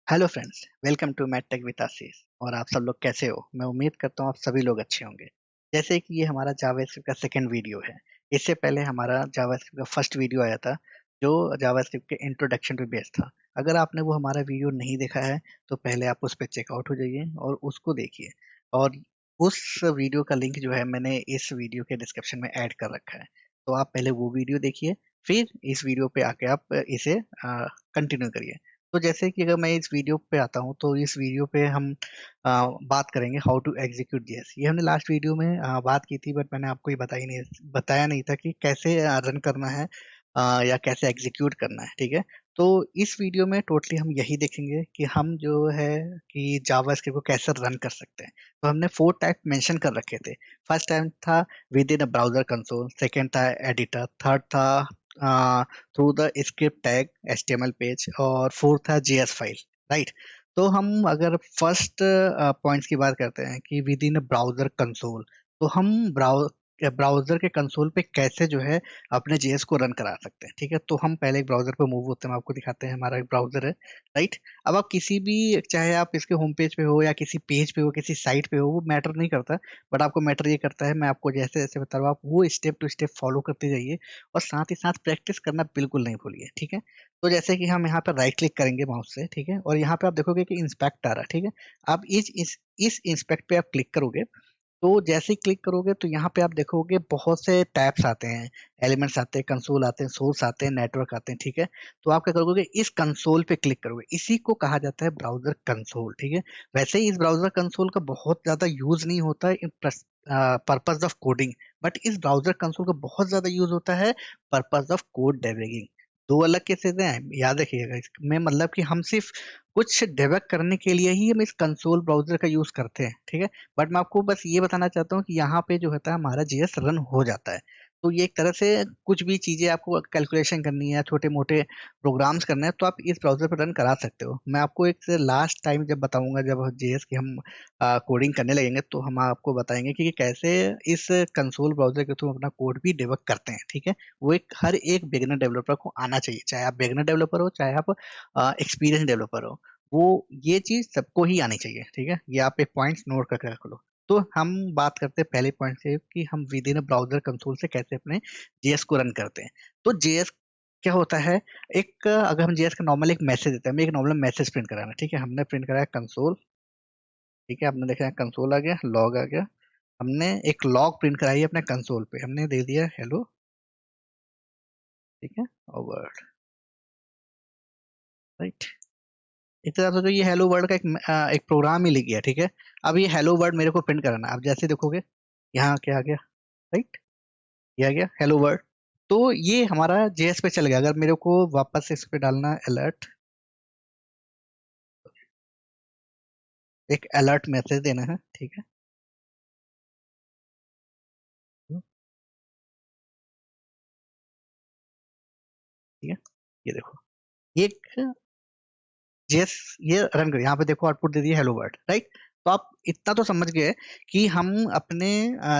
Hello friends, welcome to mat tech with Ashish. और आप सब लोग कैसे हो? मैं उम्मीद करता हूँ आप सभी लोग अच्छे होंगे। जैसे कि ये हमारा जावास्क्रिप्ट का सेकंड वीडियो है। इससे पहले हमारा जावास्क्रिप्ट का फर्स्ट वीडियो आया था, जो जावास्क्रिप्ट के इंट्रोडक्शन पे बेस्ड था। अगर आपने वो हमारा वीडियो नहीं देखा है तो पहले आप उस पर चेकआउट हो जाइए और उसको देखिए। और उस वीडियो का लिंक जो है मैंने इस वीडियो के डिस्क्रिप्शन में ऐड कर रखा है। तो आप पहले वो वीडियो देखिए, फिर इस वीडियो पे आके आप इसे कंटिन्यू करिए। तो जैसे कि अगर मैं इस वीडियो पे आता हूँ तो इस वीडियो पे हम बात करेंगे हाउ टू एग्जीक्यूट जेएस। ये हमने लास्ट वीडियो में बात की थी, बट मैंने आपको ये बताया नहीं था कि कैसे रन करना है या कैसे एग्जीक्यूट करना है। ठीक है, तो इस वीडियो में टोटली हम यही देखेंगे कि हम जो है कि जावास्क्रिप्ट को कैसे रन कर सकते हैं। तो हमने 4 टाइप मेंशन कर रखे थे। फर्स्ट टाइम था with in a browser console, second था एडिटर, थर्ड था through the script tag HTML page, और फोर्थ है JS फाइल। राइट। तो हम अगर फर्स्ट पॉइंट्स की बात करते हैं कि विद इन ब्राउजर कंसोल, तो हम ब्राउजर के कंसोल पे कैसे जो है अपने जेएस को रन करा सकते हैं। ठीक है, तो हम पहले एक ब्राउजर पे मूव होते हैं, हम आपको दिखाते हैं हमारा एक ब्राउजर है। राइट। अब आप किसी भी, चाहे आप इसके होम पेज पे हो या किसी पेज पे हो, किसी साइट पे हो, वो मैटर नहीं करता। बट आपको मैटर ये करता है, मैं आपको जैसे जैसे बता रहा हूँ आप वो स्टेप टू स्टेप फॉलो करते जाइए। और साथ ही साथ प्रैक्टिस करना बिल्कुल नहीं भूलिए। ठीक है, तो जैसे कि हम यहाँ पर राइट क्लिक करेंगे माउस से। ठीक है, और यहाँ पे आप देखोगे कि इंस्पेक्ट आ रहा है। ठीक है, आप इस इंस्पेक्ट पे आप क्लिक करोगे, तो जैसे ही क्लिक करोगे तो यहाँ पे आप देखोगे बहुत से टैब्स आते हैं, एलिमेंट्स आते हैं, कंसोल आते हैं, सोर्स आते हैं, नेटवर्क आते हैं। ठीक है, तो आप क्या करोगे, इस कंसोल पे क्लिक करोगे। इसी को कहा जाता है ब्राउजर कंसोल। ठीक है, वैसे ही इस ब्राउजर कंसोल का बहुत ज्यादा यूज नहीं होता है इन पर्पज ऑफ कोडिंग, बट इस ब्राउजर कंसोल का बहुत ज्यादा यूज होता है पर्पज ऑफ कोड डेबगिंग। दो अलग केसेस हैं, याद रखिएगा। इसमें मतलब कि हम सिर्फ कुछ डेबग करने के लिए ही हम इस कंसोल ब्राउजर का यूज करते हैं। ठीक है, बट मैं आपको बस ये बताना चाहता हूँ कि यहाँ पे जो होता है हमारा जीएस रन हो जाता है। तो ये एक तरह से कुछ भी चीजें आपको कैलकुलेशन करनी है, छोटे मोटे प्रोग्राम्स करने हैं, तो आप इस ब्राउजर पर रन करा सकते हो। मैं आपको एक लास्ट टाइम जब बताऊंगा, जब जेएस की हम कोडिंग करने लगेंगे, तो हम आपको बताएंगे कि कैसे इस कंसोल ब्राउजर के थ्रू अपना कोड भी डेवलप करते हैं। ठीक है, वो एक हर एक बिगिनर डेवलपर को आना चाहिए, चाहे आप बिगिनर डेवलपर हो, चाहे आप एक्सपीरियंस डेवलपर हो। वो ये चीज सबको ही आनी चाहिए। ठीक है, ये आप एक पॉइंट नोट करके रख लो। तो हम बात करते हैं पहले पॉइंट से कि हम विद इन ब्राउजर कंसोल से कैसे अपने जेएस को रन करते हैं। तो जेएस क्या होता है, एक अगर हम जेएस का नॉर्मल एक मैसेज देते हैं, हमें एक नॉर्मल मैसेज प्रिंट कराना है। ठीक है, हमने प्रिंट कराया कंसोल। ठीक है, आपने देखा कंसोल आ गया, लॉग आ गया। हमने एक लॉग प्रिंट कराई है अपने कंसोल पे, हमने दे दिया हेलो। ठीक है, और वर्ड। राइट। इस तरह से तो ये हेलो वर्ल्ड का एक प्रोग्राम ही लिख गया। ठीक है, अब ये हेलो वर्ल्ड मेरे को प्रिंट कराना है। आप जैसे देखोगे यहाँ क्या आ गया, राइट, ये आ गया हेलो वर्ल्ड। तो ये हमारा जेएस पे चल गया। अगर मेरे को वापस इस पे डालना अलर्ट, एक अलर्ट मैसेज देना है। ठीक है, ठीक है, ये देखो, ये जेएस ये रन कर, यहाँ पे देखो आउटपुट दे दिया हेलो वर्ल्ड। राइट। तो आप इतना तो समझ गए कि हम अपने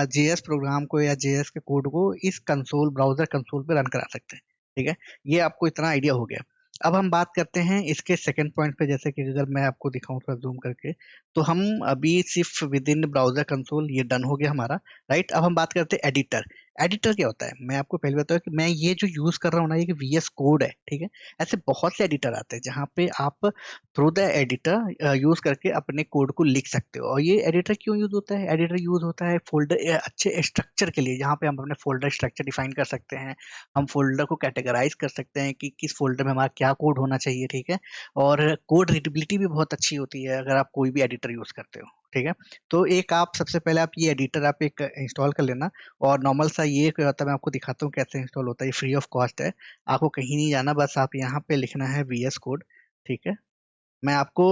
जेएस प्रोग्राम को या जेएस के कोड को इस कंसोल ब्राउजर कंसोल पे रन करा सकते हैं। ठीक है, ये आपको इतना आइडिया हो गया। अब हम बात करते हैं इसके सेकंड पॉइंट पे। जैसे कि अगर मैं आपको दिखाऊं थोड़ा जूम करके, तो हम अभी सिर्फ विद इन ब्राउजर कंसोल ये डन हो गया हमारा। राइट। अब हम बात करते हैं एडिटर। एडिटर क्या होता है, मैं आपको पहले बताऊं कि मैं ये जो यूज कर रहा हूँ ना, ये वीएस कोड है। ठीक है, ऐसे बहुत से एडिटर आते हैं जहाँ पे आप थ्रू द एडिटर यूज करके अपने कोड को लिख सकते हो। और ये एडिटर क्यों यूज होता है, एडिटर यूज होता है फोल्डर अच्छे स्ट्रक्चर के लिए, जहाँ पे हम अपने फोल्डर स्ट्रक्चर डिफाइन कर सकते हैं। हम फोल्डर को कैटेगराइज कर सकते हैं कि किस फोल्डर में हमारा क्या कोड होना चाहिए। ठीक है, और कोड रीडेबिलिटी भी बहुत अच्छी होती है अगर आप कोई भी एडिटर यूज करते हो। ठीक है, तो एक आप सबसे पहले आप ये एडिटर आप एक इंस्टॉल कर लेना। और नॉर्मल सा ये क्या होता है, मैं आपको दिखाता हूँ कैसे इंस्टॉल होता है। ये फ्री ऑफ कॉस्ट है, आपको कहीं नहीं जाना, बस आप यहाँ पे लिखना है वीएस कोड। ठीक है, मैं आपको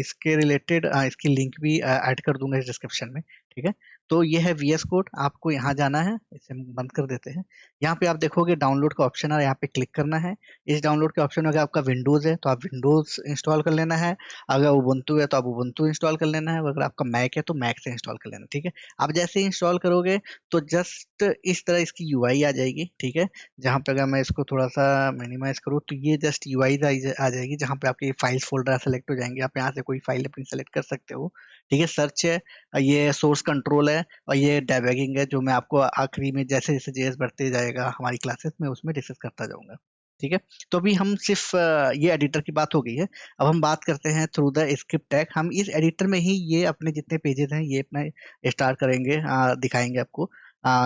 इसके रिलेटेड इसकी लिंक भी ऐड कर दूंगा इस डिस्क्रिप्शन में। ठीक है, तो ये है VS कोड, आपको यहाँ जाना है, इसे हम बंद कर देते हैं। यहाँ पे आप देखोगे डाउनलोड का ऑप्शन है, यहाँ पे क्लिक करना है। इस डाउनलोड के ऑप्शन में अगर आपका विंडोज है तो आप विंडोज इंस्टॉल कर लेना है, अगर उबुंटू है तो आप उबुंटू इंस्टॉल कर लेना है, अगर आपका मैक है तो मैक से इंस्टॉल कर लेना, ठीक है। आप जैसे ही इंस्टॉल करोगे तो जस्ट इस तरह इसकी यूआई आ जाएगी, ठीक है। जहाँ पे अगर मैं इसको थोड़ा सा मिनिमाइज करूँ तो ये जस्ट यूआई आ जाएगी, जहाँ पे आपके फाइल्स फोल्डर सेलेक्ट हो जाएंगे, आप यहाँ से कोई फाइल अपनी सेलेक्ट कर सकते हो, ठीक है। सर्च है, ये सोर्स कंट्रोल है, और ये डेबगिंग है, जो मैं आपको आखिरी में जैसे जैसे जेएस बढ़ते जाएगा हमारी क्लासेस में उसमें डिस्कस करता जाऊंगा, ठीक है। तो अभी हम सिर्फ ये एडिटर की बात हो गई है। अब हम बात करते हैं थ्रू द स्क्रिप्ट टैग। हम इस एडिटर में ही ये अपने जितने पेजेस हैं ये अपना स्टार्ट करेंगे, दिखाएंगे आपको,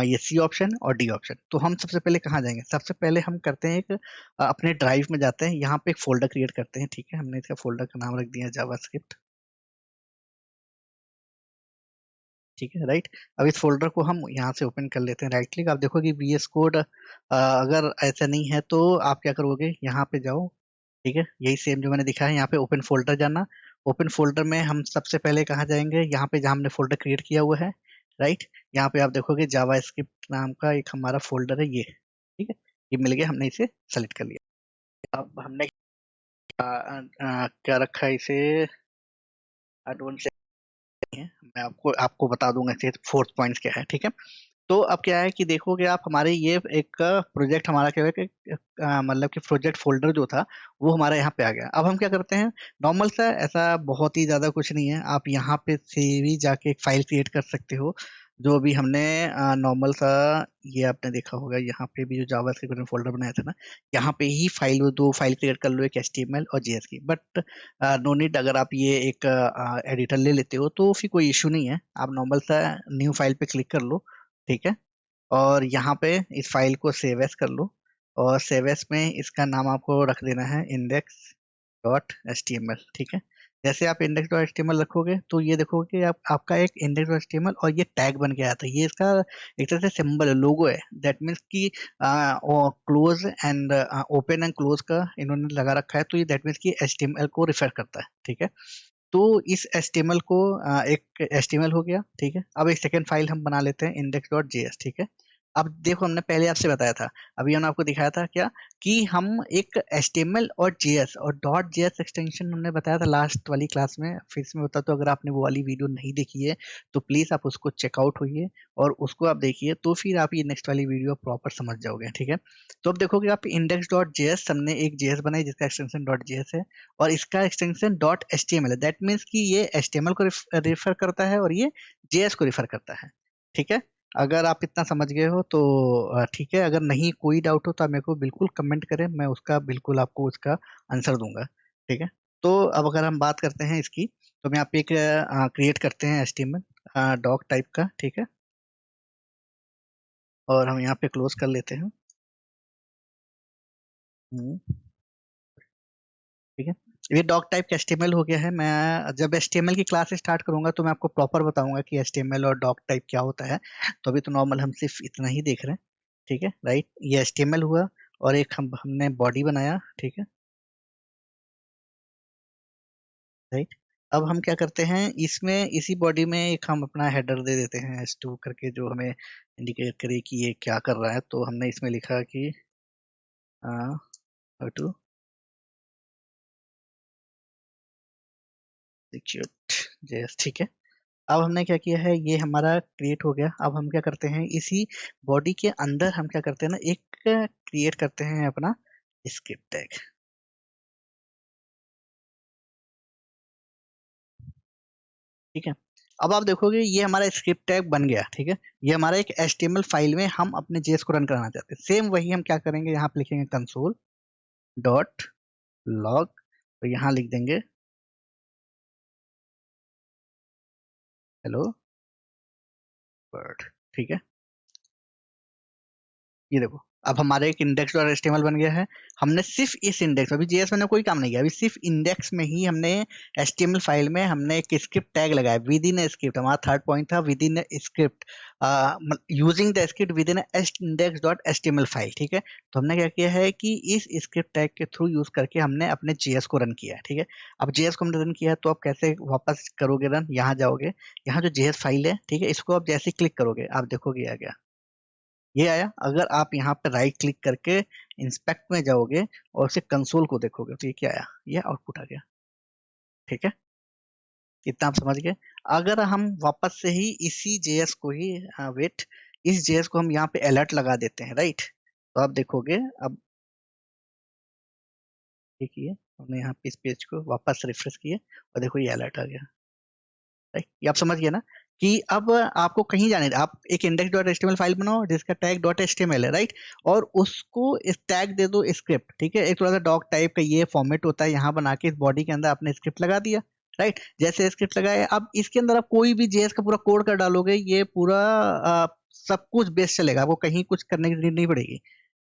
ये सी ऑप्शन और डी ऑप्शन। तो हम सबसे पहले कहाँ जाएंगे? सबसे पहले हम करते हैं एक अपने ड्राइव में जाते हैं, यहाँ पे एक फोल्डर क्रिएट करते हैं, ठीक है। हमने इसका फोल्डर का नाम रख दिया जावास्क्रिप्ट, ठीक है, राइट। अब इस फोल्डर को हम यहाँ से ओपन कर लेते हैं, राइट क्लिक। आप देखोगे VS कोड, अगर ऐसा नहीं है तो आप क्या करोगे, यहाँ पे जाओ, ठीक है, यही सेम जो मैंने दिखा है, यहाँ पे ओपन फोल्डर जाना। ओपन फोल्डर में हम सबसे पहले कहाँ जाएंगे, यहाँ पे जहाँ हमने फोल्डर क्रिएट किया हुआ है, राइट। यहाँ पे आप देखोगे जावा स्क्रिप्ट नाम का एक हमारा फोल्डर है, ये, ठीक है। ये मिल गया, हमने इसे सेलेक्ट कर लिया। अब हमने क्या रखा है इसे, एडवांस है, मैं आपको आपको बता दूंगा इसे फोर्थ पॉइंट्स क्या है, ठीक है। तो अब क्या है कि देखोगे आप, हमारे ये एक प्रोजेक्ट हमारा क्या है कि मतलब कि प्रोजेक्ट फोल्डर जो था वो हमारा यहाँ पे आ गया। अब हम क्या करते हैं, नॉर्मल सा, ऐसा बहुत ही ज्यादा कुछ नहीं है, आप यहाँ पे से भी जाके एक फाइल क्रिएट कर सकते हो, जो भी हमने नॉर्मल सा, ये आपने देखा होगा, यहाँ पे भी जो जावा स्क्रिप्ट फोल्डर बनाया था ना, यहाँ पे ही फाइल, वो दो फाइल क्रिएट कर लो, एक HTML और JS की। बट नो नीड, अगर आप ये एक एडिटर ले लेते हो तो फिर कोई इशू नहीं है, आप नॉर्मल सा न्यू फाइल पे क्लिक कर लो, ठीक है। और यहाँ पे इस फाइल को सेव एस कर लो, और सेव एस में इसका नाम आपको रख देना है index.html, ठीक है। जैसे आप index.html रखोगे तो ये देखोगे कि आप आपका एक index.html और ये टैग बन के आता है, ये इसका एक तरह से सिंबल है, लोगो है। दैट मीन्स कि close and open and close का इन्होंने लगा रखा है, तो ये दैट मीन्स कि HTML को रिफर करता है, ठीक है। तो इस HTML को एक HTML हो गया, ठीक है। अब एक सेकेंड फाइल हम बना लेते हैं index.js, ठीक है। अब देखो, हमने पहले आपसे बताया था, अभी हमने आपको दिखाया था क्या, कि हम एक HTML और JS और .js एक्सटेंशन हमने बताया था लास्ट वाली क्लास में, फिर इसमें होता, तो अगर आपने वो वाली वीडियो नहीं देखी है तो प्लीज आप उसको चेकआउट होइए और उसको आप देखिए, तो फिर आप ये नेक्स्ट वाली वीडियो प्रॉपर समझ जाओगे, ठीक है। तो अब देखोगे आप index.js, हमने एक JS बनाई जिसका एक्सटेंशन .js है, और इसका extension dot H T M L है। दैट मीन्स कि ये HTML को रिफर करता है और ये JS को रिफर करता है, ठीक है। अगर आप इतना समझ गए हो तो ठीक है, अगर नहीं कोई डाउट हो तो आप मेरे को बिल्कुल कमेंट करें, मैं उसका बिल्कुल आपको उसका आंसर दूंगा, ठीक है। तो अब अगर हम बात करते हैं इसकी, तो मैं आप एक क्रिएट करते हैं HTML डॉक टाइप का, ठीक है। और हम यहाँ पे क्लोज कर लेते हैं। हम्म, ठीक है। ये डॉक टाइप का HTML हो गया है। मैं जब HTML की क्लास स्टार्ट करूंगा तो मैं आपको प्रॉपर बताऊंगा कि HTML और डॉक टाइप क्या होता है। तो अभी तो नॉर्मल हम सिर्फ इतना ही देख रहे हैं, ठीक है, राइट। ये HTML हुआ, और एक हमने बॉडी बनाया, ठीक है, राइट। अब हम क्या करते हैं, इसमें इसी बॉडी में एक हम अपना हेडर दे देते हैं S2 करके, जो हमें इंडिकेट करे कि ये क्या कर रहा है। तो हमने इसमें लिखा कि टू ठीक है। अब हमने क्या किया है, ये हमारा क्रिएट हो गया। अब हम क्या करते हैं, इसी बॉडी के अंदर हम क्या करते हैं ना, एक क्रिएट करते हैं अपना स्क्रिप्ट टैग, ठीक है। अब आप देखोगे ये हमारा स्क्रिप्ट टैग बन गया, ठीक है। ये हमारा एक HTML फाइल में हम अपने जेएस को रन कराना चाहते हैं। सेम वही हम क्या करेंगे, यहाँ पे लिखेंगे कंसोल डॉट लॉग, तो यहाँ लिख देंगे हेलो वर्ल्ड, ठीक है। ये देखो, अब हमारे एक इंडेक्स डॉट एचटीएमएल बन गया है। हमने सिर्फ इस इंडेक्स, अभी जेएस में कोई काम नहीं किया, अभी सिर्फ इंडेक्स में ही हमने एचटीएमएल फाइल में हमने एक स्क्रिप्ट टैग लगाया विद इन ए स्क्रिप्ट। हमारा थर्ड पॉइंट था with in A script, using the script with in index dot HTML file. ठीक है, तो हमने क्या किया है कि इस स्क्रिप्ट टैग के थ्रू यूज करके हमने अपने जेएस को रन किया है। ठीक है, अब जेएस को हमने रन किया है, तो आप कैसे वापस करोगे रन? यहाँ जाओगे, यहाँ जो जेएस फाइल है, ठीक है, इसको आप जैसे क्लिक करोगे आप देखोगे आ गया, ये आया। अगर आप यहाँ पे राइट क्लिक करके इंस्पेक्ट में जाओगे और उसे कंसोल को देखोगे तो ये क्या आया, ये आउटपुट आ गया। ठीक है, इतना आप समझ गए। अगर हम वापस से ही इसी जेएस को ही, वेट, इस जेएस को हम यहाँ पे अलर्ट लगा देते हैं, राइट, तो आप देखोगे अब, देखिए हमने यहाँ पे इस पेज को वापस रिफ्रेश किए और देखो ये अलर्ट आ गया। राइट, ये आप समझ गए ना कि अब आपको कहीं जाने, आप एक इंडेक्स डॉट एचटीएमएल फाइल बनाओ जिसका टैग डॉट एचटीएमएल है, राइट, और उसको इस टैग दे दो स्क्रिप्ट। ठीक है, एक थोड़ा सा डॉक टाइप का ये फॉर्मेट होता है, यहाँ बना के इस बॉडी के अंदर आपने स्क्रिप्ट लगा दिया। राइट, जैसे स्क्रिप्ट लगाए, अब इसके अंदर आप कोई भी जेएस का पूरा कोड कर डालोगे, ये पूरा सब कुछ बेस चलेगा, आपको कहीं कुछ करने की नीड नहीं पड़ेगी।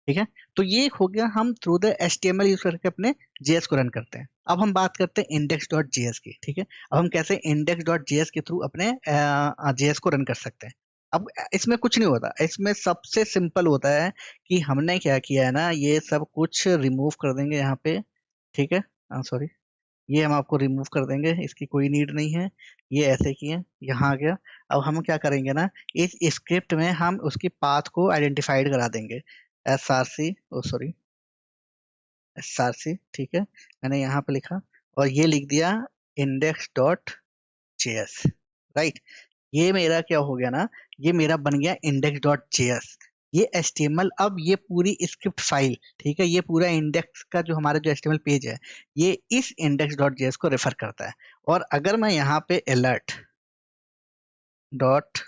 ठीक है, तो ये हो गया हम थ्रू द एचटीएमएल यूज करके अपने जेएस को रन करते हैं। अब हम बात करते हैं इंडेक्स डॉट जेएस की। ठीक है, अब हम कैसे इंडेक्स डॉट जेएस के थ्रू अपने जेएस को रन कर सकते हैं। अब इसमें कुछ नहीं होता, इसमें सबसे सिंपल होता है कि हमने क्या किया है ना, ये सब कुछ रिमूव कर देंगे यहाँ पे। ठीक है, सॉरी, ये हम आपको रिमूव कर देंगे, इसकी कोई नीड नहीं है। ये ऐसे किए, यहाँ आ गया। अब हम क्या करेंगे ना, इस स्क्रिप्ट में हम उसकी पाथ को आइडेंटिफाइड करा देंगे, एस आर सी, ओ सॉरी, एस आर सी। ठीक है, मैंने यहाँ पे लिखा और ये लिख दिया इंडेक्स डॉट जेएस। राइट, ये मेरा क्या हो गया ना, ये मेरा बन गया इंडेक्स डॉट जेएस। ये एचटीएमएल, अब ये पूरी स्क्रिप्ट फाइल, ठीक है, ये पूरा इंडेक्स का जो हमारा जो एचटीएमएल पेज है, ये इस इंडेक्स डॉट जेएस को रेफर करता है। और अगर मैं यहाँ पे अलर्ट डॉट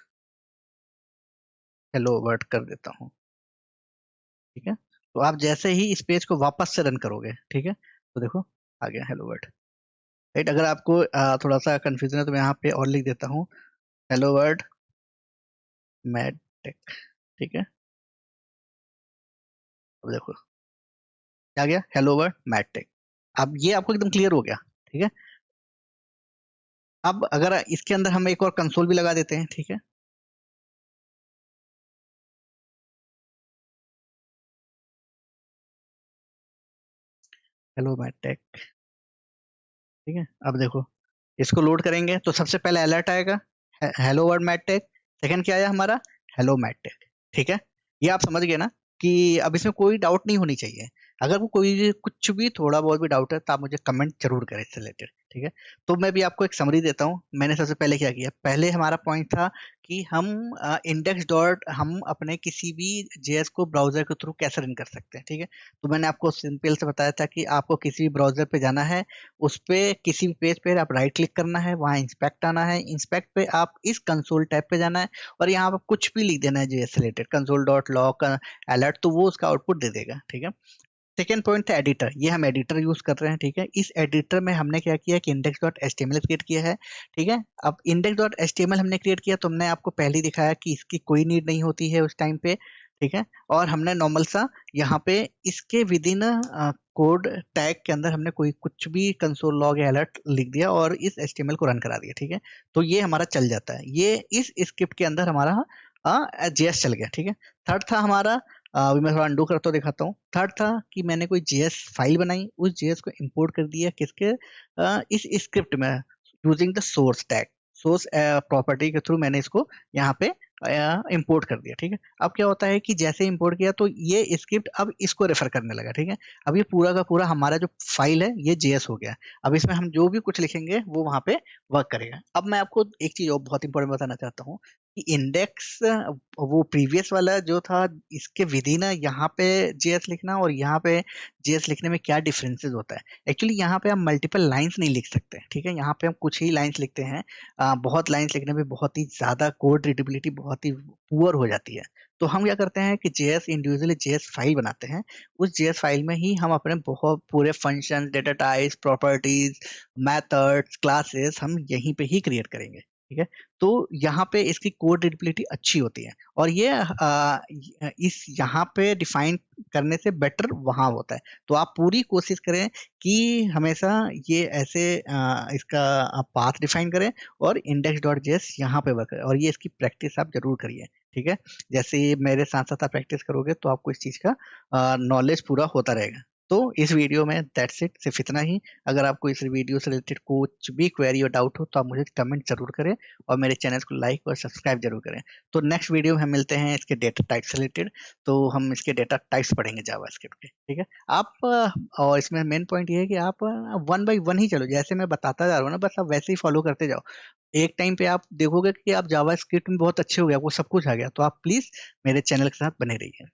हेलो वर्ड कर देता हूँ, ठीक है, तो आप जैसे ही इस पेज को वापस से रन करोगे, ठीक है, तो देखो आ गया हेलो वर्ड। राइट, अगर आपको थोड़ा सा कंफ्यूजन है तो मैं यहाँ पे और लिख देता हूँ, हेलो वर्ड मैड टेक। ठीक है, अब देखो क्या गया, हेलो वर्ड मैड टेक। अब ये आपको एकदम क्लियर हो गया। ठीक है, अब अगर इसके अंदर हम एक और कंसोल भी लगा देते हैं, ठीक है, हेलो मैड टेक। ठीक है, अब देखो इसको लोड करेंगे तो सबसे पहले अलर्ट आएगा, hello world mad tech. Second क्या आया हमारा, हेलो मैड टेक। ठीक है, ये आप समझ गए ना कि अब इसमें कोई डाउट नहीं होनी चाहिए। अगर वो कोई कुछ भी थोड़ा बहुत भी डाउट है तो आप मुझे कमेंट जरूर करें इससे रिलेटेड। ठीक है, तो मैं भी आपको एक समरी देता हूँ। मैंने सबसे पहले क्या किया, पहले हमारा पॉइंट था कि हम इंडेक्स डॉट हम अपने किसी भी जेएस को ब्राउजर के थ्रू कैसे रन कर सकते हैं। ठीक है, तो मैंने आपको सिंपल से बताया था कि आपको किसी भी ब्राउजर पे जाना है, उस पे किसी भी पेज पे आप राइट क्लिक करना है, वहाँ इंस्पेक्ट आना है, इंस्पेक्ट पे आप इस कंसोल टैब पे जाना है और यहाँ पर कुछ भी लिख देना है JS related, console dot log alert, तो वो उसका आउटपुट दे देगा। ठीक है, सेकेंड पॉइंट था एडिटर, ये हम एडिटर यूज कर रहे हैं। ठीक है, इस एडिटर में हमने क्या किया कि इंडेक्स डॉट एचटीएमएल क्रिएट किया है। ठीक है, अब इंडेक्स डॉट एचटीएमएल हमने क्रिएट किया तो हमने आपको पहले ही दिखाया कि इसकी कोई नीड नहीं होती है उस टाइम पे। ठीक है, और हमने नॉर्मल सा यहाँ पे इसके विद इन कोड टैग के अंदर हमने कोई कुछ भी कंसोल लॉग या अलर्ट लिख दिया और इस एचटीएमएल को रन करा दिया। ठीक है, तो ये हमारा चल जाता है, ये इस स्क्रिप्ट के अंदर हमारा जेएस चल गया। ठीक है, थर्ड था हमारा, अभी मैं थोड़ा अंडू करता दिखाता हूँ। थर्ड था कि मैंने कोई जेएस फाइल बनाई, उस जेएस को इंपोर्ट कर दिया किसके, इस स्क्रिप्ट में, using the source tag, source property के थ्रू मैंने इसको यहाँ पे इंपोर्ट कर दिया। ठीक है, अब क्या होता है कि जैसे इंपोर्ट किया तो ये स्क्रिप्ट अब इसको रेफर करने लगा। ठीक है, अब ये पूरा का पूरा हमारा जो फाइल है ये जेएस हो गया। अब इसमें हम जो भी कुछ लिखेंगे वो वहां पे वर्क करेगा। अब मैं आपको एक चीज और बहुत इंपॉर्टेंट बताना चाहता हूँ कि इंडेक्स, वो प्रीवियस वाला जो था, इसके विद इन यहाँ पे जेएस लिखना और यहाँ पे जेएस लिखने में क्या डिफरेंसेस होता है। एक्चुअली यहाँ पे हम मल्टीपल लाइंस नहीं लिख सकते। ठीक है, यहाँ पे हम कुछ ही लाइंस लिखते हैं। बहुत लाइंस लिखने में बहुत ही ज्यादा कोड रीडेबिलिटी बहुत ही पुअर हो जाती है। तो हम क्या करते हैं कि जेएस इंडिविजुअली जेएस फाइल बनाते हैं, उस जेएस फाइल में ही हम अपने बहुत पूरे function, data types, properties, methods, classes हम यहीं पे ही क्रिएट करेंगे। ठीक है? तो यहाँ पे इसकी कोड रीडेबिलिटी अच्छी होती है और ये इस यहाँ पे डिफाइन करने से बेटर वहाँ होता है। तो आप पूरी कोशिश करें कि हमेशा ये ऐसे इसका पाथ डिफाइन करें और index.js यहाँ पे वर्क करें और ये इसकी प्रैक्टिस आप ज़रूर करिए, ठीक है? जैसे ये मेरे साथ-साथ आप प्रैक्टिस करोगे तो आपको इस चीज़ का नॉलेज पूरा होता रहेगा। तो इस वीडियो में दैट्स इट, सिर्फ इतना ही। अगर आपको इस वीडियो से रिलेटेड कुछ भी क्वेरी और डाउट हो तो आप मुझे कमेंट ज़रूर करें और मेरे चैनल को लाइक और सब्सक्राइब ज़रूर करें। तो नेक्स्ट वीडियो में हम मिलते हैं इसके डेटा टाइप से रिलेटेड, तो हम इसके डेटा टाइप्स पढ़ेंगे जावास्क्रिप्ट के, ठीक है? आप और इसमें मेन पॉइंट ये है कि आप वन बाय वन ही चलो, जैसे मैं बताता जा रहा हूँ ना, बस आप वैसे ही फॉलो करते जाओ। एक टाइम पे आप देखोगे कि आप जावास्क्रिप्ट में बहुत अच्छे हो गए, आपको सब कुछ आ गया, तो आप प्लीज़ मेरे चैनल के साथ बने रहिए।